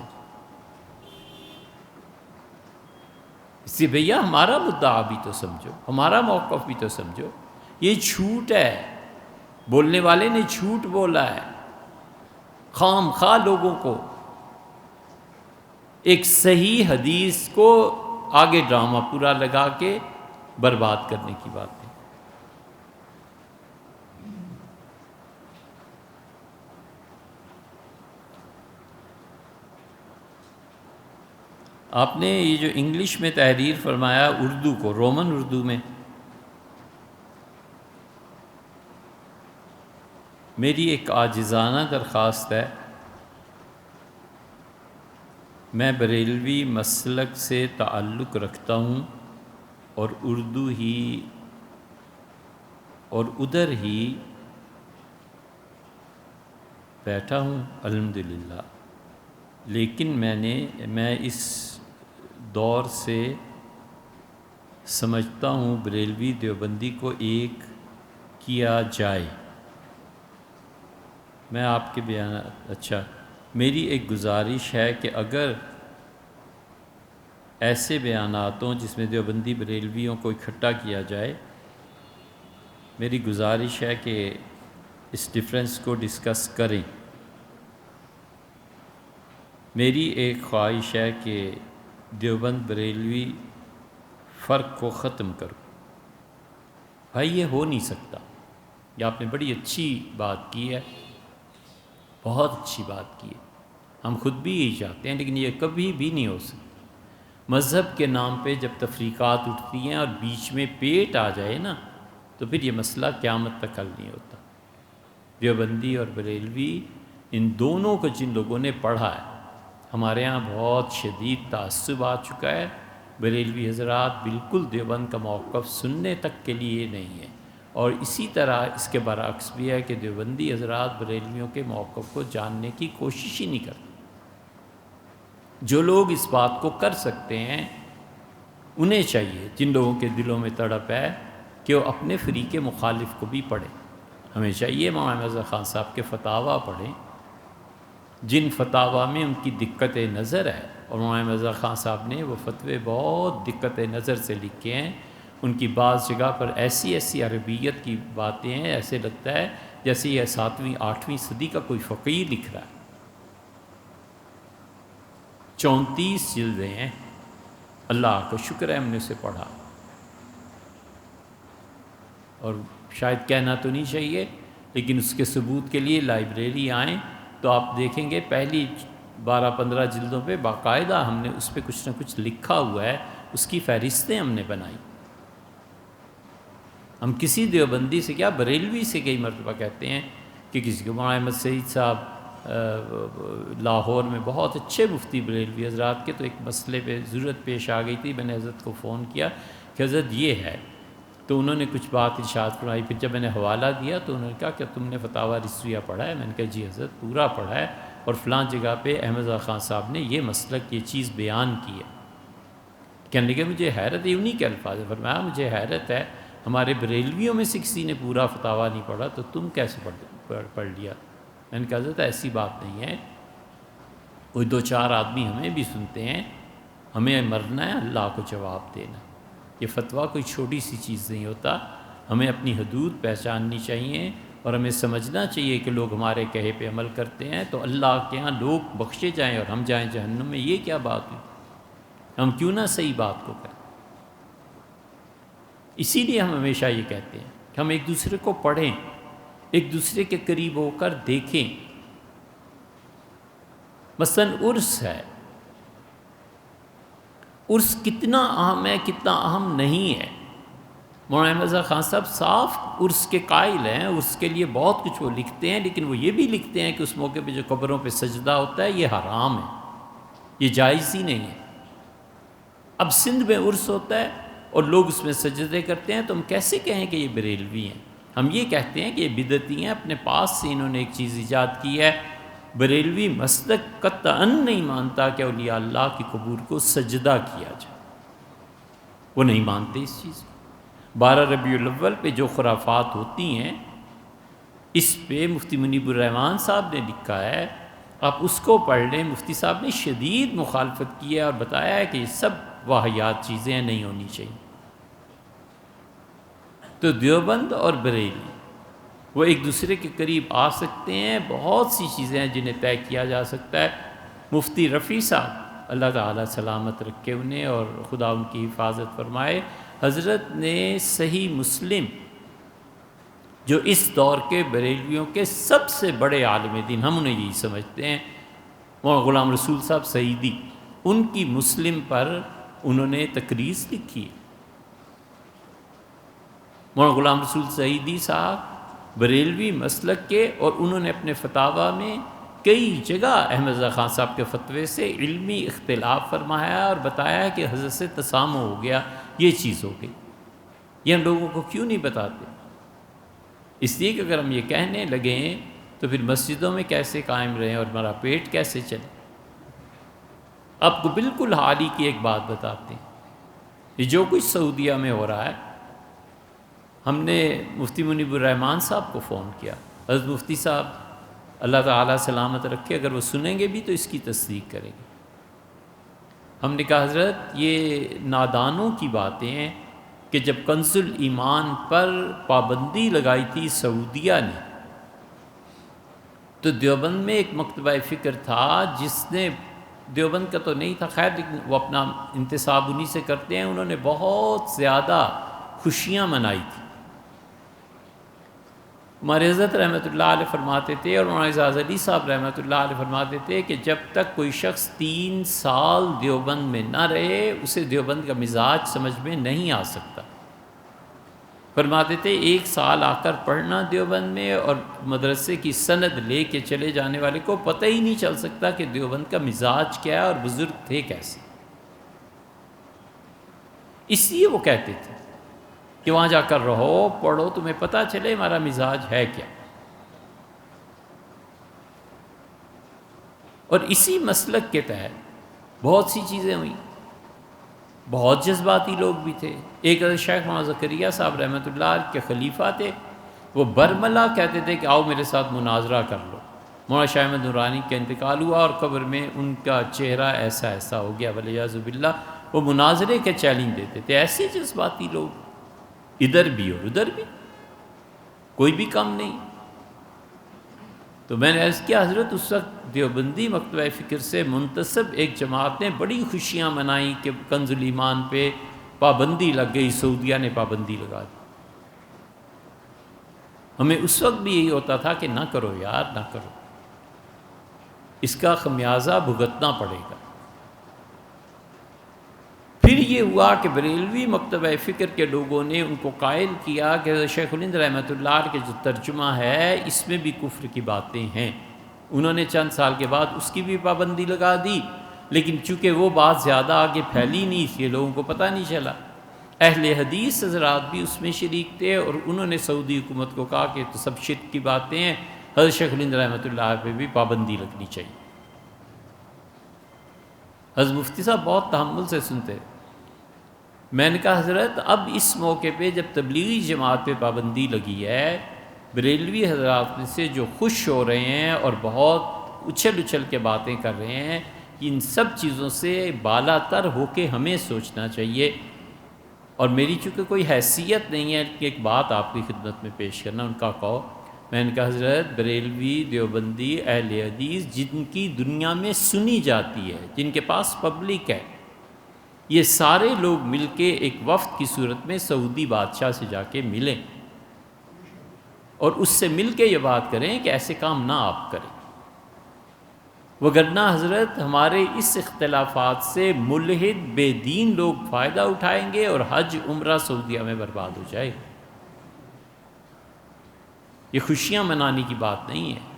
اس لیے بھیا ہمارا مدعا بھی تو سمجھو، ہمارا موقف بھی تو سمجھو، یہ جھوٹ ہے، بولنے والے نے جھوٹ بولا ہے، خام خواہ لوگوں کو ایک صحیح حدیث کو آگے ڈرامہ پورا لگا کے برباد کرنے کی بات ہے۔ آپ نے یہ جو انگلش میں تحریر فرمایا اردو کو، رومن اردو میں، میری ایک عاجزانہ درخواست ہے، میں بریلوی مسلک سے تعلق رکھتا ہوں اور اردو ہی اور ادھر ہی بیٹھا ہوں الحمدللہ، لیکن میں اس دور سے سمجھتا ہوں بریلوی دیوبندی کو ایک کیا جائے۔ میں آپ کے اچھا، میری ایک گزارش ہے کہ اگر ایسے بیانات ہوں جس میں دیوبندی بریلویوں کو اکٹھا کیا جائے، میری گزارش ہے کہ اس ڈیفرنس کو ڈسکس کریں۔ میری ایک خواہش ہے کہ دیوبند بریلوی فرق کو ختم کرو۔ بھائی یہ ہو نہیں سکتا، یہ آپ نے بڑی اچھی بات کی ہے، بہت اچھی بات کی ہے، ہم خود بھی یہی چاہتے ہیں، لیکن یہ کبھی بھی نہیں ہو سکتا۔ مذہب کے نام پہ جب تفریقات اٹھتی ہیں اور بیچ میں پیٹ آ جائے نا، تو پھر یہ مسئلہ قیامت تک حل نہیں ہوتا۔ دیوبندی اور بریلوی ان دونوں کو جن لوگوں نے پڑھا ہے، ہمارے ہاں بہت شدید تعصب آ چکا ہے، بریلوی حضرات بالکل دیوبند کا موقف سننے تک کے لیے نہیں ہے، اور اسی طرح اس کے برعکس بھی ہے کہ دیوبندی حضرات بریلویوں کے موقف کو جاننے کی کوشش ہی نہیں کرتے۔ جو لوگ اس بات کو کر سکتے ہیں انہیں چاہیے، جن لوگوں کے دلوں میں تڑپ ہے، کہ وہ اپنے فریق مخالف کو بھی پڑھیں۔ ہمیں چاہیے مولانا اظہر خان صاحب کے فتاویٰ پڑھیں، جن فتاویٰ میں ان کی دقت نظر ہے، اور مولانا اظہر خان صاحب نے وہ فتوے بہت دقت نظر سے لکھے ہیں۔ ان کی بعض جگہ پر ایسی ایسی عربیت کی باتیں ہیں، ایسے لگتا ہے جیسے یہ 7ویں 8ویں صدی کا کوئی فقیر لکھ رہا ہے۔ 34 جلدیں ہیں، اللہ کا شکر ہے ہم نے اسے پڑھا، اور شاید کہنا تو نہیں چاہیے، لیکن اس کے ثبوت کے لیے لائبریری آئیں تو آپ دیکھیں گے پہلی 12-15 جلدوں پہ باقاعدہ ہم نے اس پہ کچھ نہ کچھ لکھا ہوا ہے، اس کی فہرستیں ہم نے بنائی۔ ہم کسی دیوبندی سے کیا، بریلوی سے کئی مرتبہ کہتے ہیں کہ کسی کو، مولانا احمد سعید صاحب لاہور میں بہت اچھے مفتی بریلوی حضرات کے، تو ایک مسئلے پہ ضرورت پیش آ گئی تھی، میں نے حضرت کو فون کیا کہ حضرت یہ ہے، تو انہوں نے کچھ بات ارشاد فرمائی، پھر جب میں نے حوالہ دیا تو انہوں نے کہا کہ تم نے فتاویٰ رسویہ پڑھا ہے؟ میں نے کہا جی حضرت پورا پڑھا ہے، اور فلاں جگہ پہ احمد رضا خان صاحب نے یہ مسلک، یہ چیز بیان کی ہے۔ کہنے لگے مجھے حیرت ہے، انہی کے الفاظ ہے، فرمایا مجھے حیرت ہے ہمارے بریلویوں میں سے کسی نے پورا فتاویٰ نہیں پڑھا، تو تم کیسے پڑھ لیا؟ میں نے کہا حضرت ایسی بات نہیں ہے، کوئی 2-4 آدمی ہمیں بھی سنتے ہیں، ہمیں مرنا ہے، اللہ کو جواب دینا۔ یہ فتویٰ کوئی چھوٹی سی چیز نہیں ہوتا، ہمیں اپنی حدود پہچاننی چاہیے، اور ہمیں سمجھنا چاہیے کہ لوگ ہمارے کہے پہ عمل کرتے ہیں تو اللہ کے ہاں لوگ بخشے جائیں اور ہم جائیں جہنم میں، یہ کیا بات ہوئی؟ ہم کیوں نہ صحیح بات کو کریں؟ اسی لیے ہم ہمیشہ یہ کہتے ہیں کہ ہم ایک دوسرے کو پڑھیں، ایک دوسرے کے قریب ہو کر دیکھیں۔ مثلا عرس ہے، عرس کتنا اہم ہے، کتنا اہم نہیں ہے۔ مولانا احمد رضا خان صاحب صاف عرس کے قائل ہیں، عرس کے لیے بہت کچھ وہ لکھتے ہیں، لیکن وہ یہ بھی لکھتے ہیں کہ اس موقع پہ جو قبروں پہ سجدہ ہوتا ہے یہ حرام ہے، یہ جائز ہی نہیں ہے۔ اب سندھ میں عرس ہوتا ہے اور لوگ اس میں سجدے کرتے ہیں، تو ہم کیسے کہیں کہ یہ بریلوی ہیں؟ ہم یہ کہتے ہیں کہ یہ بدعتی ہیں، اپنے پاس سے انہوں نے ایک چیز ایجاد کی ہے، بریلوی مسلک قطعاً نہیں مانتا کہ اولیاء اللہ کی قبور کو سجدہ کیا جائے، وہ نہیں مانتے اس چیز کو۔ 12 ربیع الاول پہ جو خرافات ہوتی ہیں اس پہ مفتی منیب الرحمان صاحب نے لکھا ہے، آپ اس کو پڑھ لیں۔ مفتی صاحب نے شدید مخالفت کی ہے اور بتایا ہے کہ یہ سب واہیات چیزیں نہیں ہونی چاہیے۔ تو دیوبند اور بریلی وہ ایک دوسرے کے قریب آ سکتے ہیں، بہت سی چیزیں ہیں جنہیں طے کیا جا سکتا ہے۔ مفتی رفیع صاحب اللہ تعالیٰ سلامت رکھے انہیں اور خدا ان کی حفاظت فرمائے، حضرت نے صحیح مسلم جو اس دور کے بریلویوں کے سب سے بڑے عالم دین، ہم انہیں یہی سمجھتے ہیں، مولانا غلام رسول صاحب سعیدی، ان کی مسلم پر انہوں نے تقریض لکھی ہے۔ مولانا غلام رسول سعیدی صاحب بریلوی مسلک کے، اور انہوں نے اپنے فتاویٰ میں کئی جگہ احمد رضا خان صاحب کے فتوے سے علمی اختلاف فرمایا اور بتایا کہ حضرت سے تسامح ہو گیا، یہ چیز ہو گئی۔ یہ ہم لوگوں کو کیوں نہیں بتاتے؟ اس لیے کہ اگر ہم یہ کہنے لگیں تو پھر مسجدوں میں کیسے قائم رہیں اور ہمارا پیٹ کیسے چلے؟ آپ کو بالکل حال ہی کی ایک بات بتاتے ہیں، یہ جو کچھ سعودیہ میں ہو رہا ہے، ہم نے مفتی منیب الرحمان صاحب کو فون کیا، حضرت مفتی صاحب اللہ تعالیٰ سلامت رکھے، اگر وہ سنیں گے بھی تو اس کی تصدیق کریں گے۔ ہم نے کہا حضرت یہ نادانوں کی باتیں ہیں کہ جب کنز الایمان پر پابندی لگائی تھی سعودیہ نے، تو دیوبند میں ایک مکتبہ فکر تھا جس نے، دیوبند کا تو نہیں تھا خیر، لیکن وہ اپنا انتساب انہی سے کرتے ہیں، انہوں نے بہت زیادہ خوشیاں منائی تھی۔ ہمارے حضرت رحمۃ اللہ علیہ فرماتے تھے اور مولانا اعجاز علی صاحب رحمۃ اللہ علیہ فرماتے تھے کہ جب تک کوئی شخص 3 سال دیوبند میں نہ رہے اسے دیوبند کا مزاج سمجھ میں نہیں آ سکتا۔ فرماتے تھے 1 سال آ کر پڑھنا دیوبند میں اور مدرسے کی سند لے کے چلے جانے والے کو پتہ ہی نہیں چل سکتا کہ دیوبند کا مزاج کیا ہے اور بزرگ تھے کیسے۔ اس لیے وہ کہتے تھے کہ وہاں جا کر رہو، پڑھو، تمہیں پتہ چلے ہمارا مزاج ہے کیا۔ اور اسی مسلک کے تحت بہت سی چیزیں ہوئیں، بہت جذباتی لوگ بھی تھے۔ ایک حضرت شیخ مولانا زکریا صاحب رحمۃ اللہ علیہ کے خلیفہ تھے، وہ برملا کہتے تھے کہ آؤ میرے ساتھ مناظرہ کر لو۔ مولانا شاہ احمد نورانی کا انتقال ہوا اور قبر میں ان کا چہرہ ایسا ایسا ہو گیا، والعیاذ باللہ۔ وہ مناظرے کے چیلنج دیتے تھے، ایسے جذباتی لوگ ادھر بھی اور ادھر بھی، کوئی بھی کم نہیں۔ تو میں نے عرض کیا حضرت اس وقت دیوبندی مکتبہ فکر سے منتسب ایک جماعت نے بڑی خوشیاں منائیں کہ کنز الایمان پہ پابندی لگ گئی، سعودیہ نے پابندی لگا دی۔ ہمیں اس وقت بھی یہی ہوتا تھا کہ نہ کرو یار، نہ کرو، اس کا خمیازہ بھگتنا پڑے گا۔ پھر یہ ہوا کہ بریلوی مکتبہ فکر کے لوگوں نے ان کو قائل کیا کہ شیخ الہند رحمۃ اللہ علیہ کے جو ترجمہ ہے اس میں بھی کفر کی باتیں ہیں۔ انہوں نے چند سال کے بعد اس کی بھی پابندی لگا دی، لیکن چونکہ وہ بات زیادہ آگے پھیلی نہیں اس لیے لوگوں کو پتہ نہیں چلا۔ اہل حدیث حضرات بھی اس میں شریک تھے اور انہوں نے سعودی حکومت کو کہا کہ تو سب شرک کی باتیں ہیں، حضرت شیخ الہند رحمۃ اللہ علیہ پہ بھی پابندی لگنی چاہیے۔ حضرت مفتی صاحب بہت تحمل سے سنتے۔ میں نے کہا حضرت اب اس موقع پہ جب تبلیغی جماعت پہ پابندی لگی ہے، بریلوی حضرات میں سے جو خوش ہو رہے ہیں اور بہت اچھل اچھل کے باتیں کر رہے ہیں، کہ ان سب چیزوں سے بالا تر ہو کے ہمیں سوچنا چاہیے۔ اور میری چونکہ کوئی حیثیت نہیں ہے کہ ایک بات آپ کی خدمت میں پیش کرنا، ان کا کہو۔ میں نے کہا حضرت بریلوی، دیوبندی، اہل حدیث جن کی دنیا میں سنی جاتی ہے، جن کے پاس پبلک ہے، یہ سارے لوگ مل کے ایک وفد کی صورت میں سعودی بادشاہ سے جا کے ملیں اور اس سے مل کے یہ بات کریں کہ ایسے کام نہ آپ کریں، وگرنہ حضرت ہمارے اس اختلافات سے ملحد بے دین لوگ فائدہ اٹھائیں گے اور حج عمرہ سعودیہ میں برباد ہو جائے گا۔ یہ خوشیاں منانے کی بات نہیں ہے۔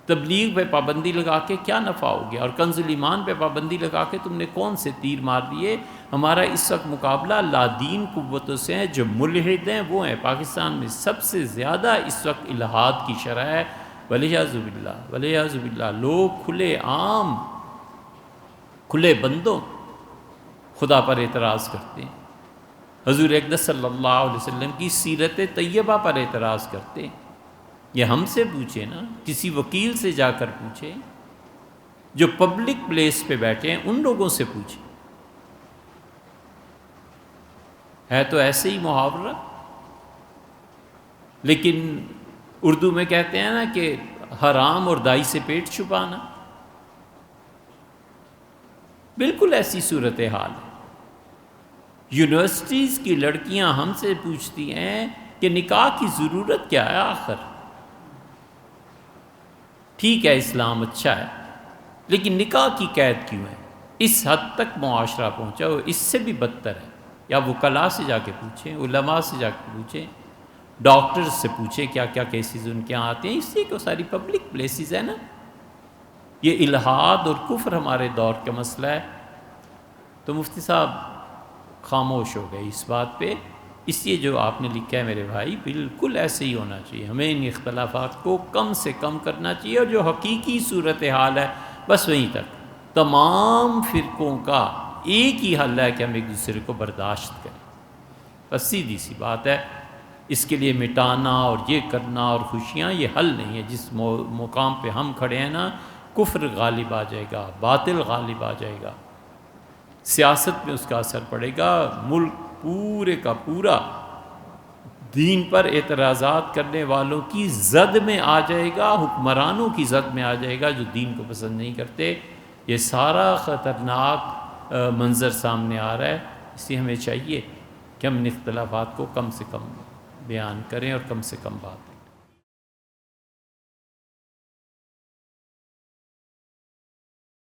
تبلیغ پہ پابندی لگا کے کیا نفع ہو گیا، اور کنز الایمان پہ پابندی لگا کے تم نے کون سے تیر مار دیے؟ ہمارا اس وقت مقابلہ لادین قوتوں سے ہیں، جو ملحد ہیں وہ ہیں۔ پاکستان میں سب سے زیادہ اس وقت الحاد کی شرح ہے، ولیعذ باللہ ولیعذ باللہ لوگ کھلے عام کھلے بندوں خدا پر اعتراض کرتے ہیں، حضور اقدس صلی اللہ علیہ وسلم کی سیرت طیبہ پر اعتراض کرتے ہیں۔ یہ ہم سے پوچھے نا، کسی وکیل سے جا کر پوچھے، جو پبلک پلیس پہ بیٹھے ہیں ان لوگوں سے پوچھے۔ ہے تو ایسے ہی محاورہ، لیکن اردو میں کہتے ہیں نا کہ حرام اور دائی سے پیٹ چھپانا، بالکل ایسی صورتحال ہے۔ یونیورسٹیز کی لڑکیاں ہم سے پوچھتی ہیں کہ نکاح کی ضرورت کیا ہے آخر؟ ٹھیک ہے اسلام اچھا ہے، لیکن نکاح کی قید کیوں ہے؟ اس حد تک معاشرہ پہنچا ہو، اس سے بھی بدتر ہے۔ یا وکلاء سے جا کے پوچھیں، علماء سے جا کے پوچھیں، ڈاکٹر سے پوچھیں کیا کیا کیسز ان کے یہاں آتے ہیں، اس لیے کہ وہ ساری پبلک پلیسز ہیں نا۔ یہ الحاد اور کفر ہمارے دور کا مسئلہ ہے۔ تو مفتی صاحب خاموش ہو گئے اس بات پہ، اس لیے جو آپ نے لکھا ہے میرے بھائی بالکل ایسے ہی ہونا چاہیے، ہمیں ان اختلافات کو کم سے کم کرنا چاہیے، اور جو حقیقی صورتحال ہے بس وہیں تک۔ تمام فرقوں کا ایک ہی حل ہے کہ ہم ایک دوسرے کو برداشت کریں، بس سیدھی سی بات ہے۔ اس کے لیے مٹانا اور یہ کرنا اور خوشیاں یہ حل نہیں ہے۔ جس مقام پہ ہم کھڑے ہیں نا، کفر غالب آ جائے گا، باطل غالب آ جائے گا، سیاست میں اس کا اثر پڑے گا، ملک پورے کا پورا دین پر اعتراضات کرنے والوں کی زد میں آ جائے گا، حکمرانوں کی زد میں آ جائے گا جو دین کو پسند نہیں کرتے۔ یہ سارا خطرناک منظر سامنے آ رہا ہے، اس لیے ہمیں چاہیے کہ ہم ان اختلافات کو کم سے کم بیان کریں اور کم سے کم بات کریں۔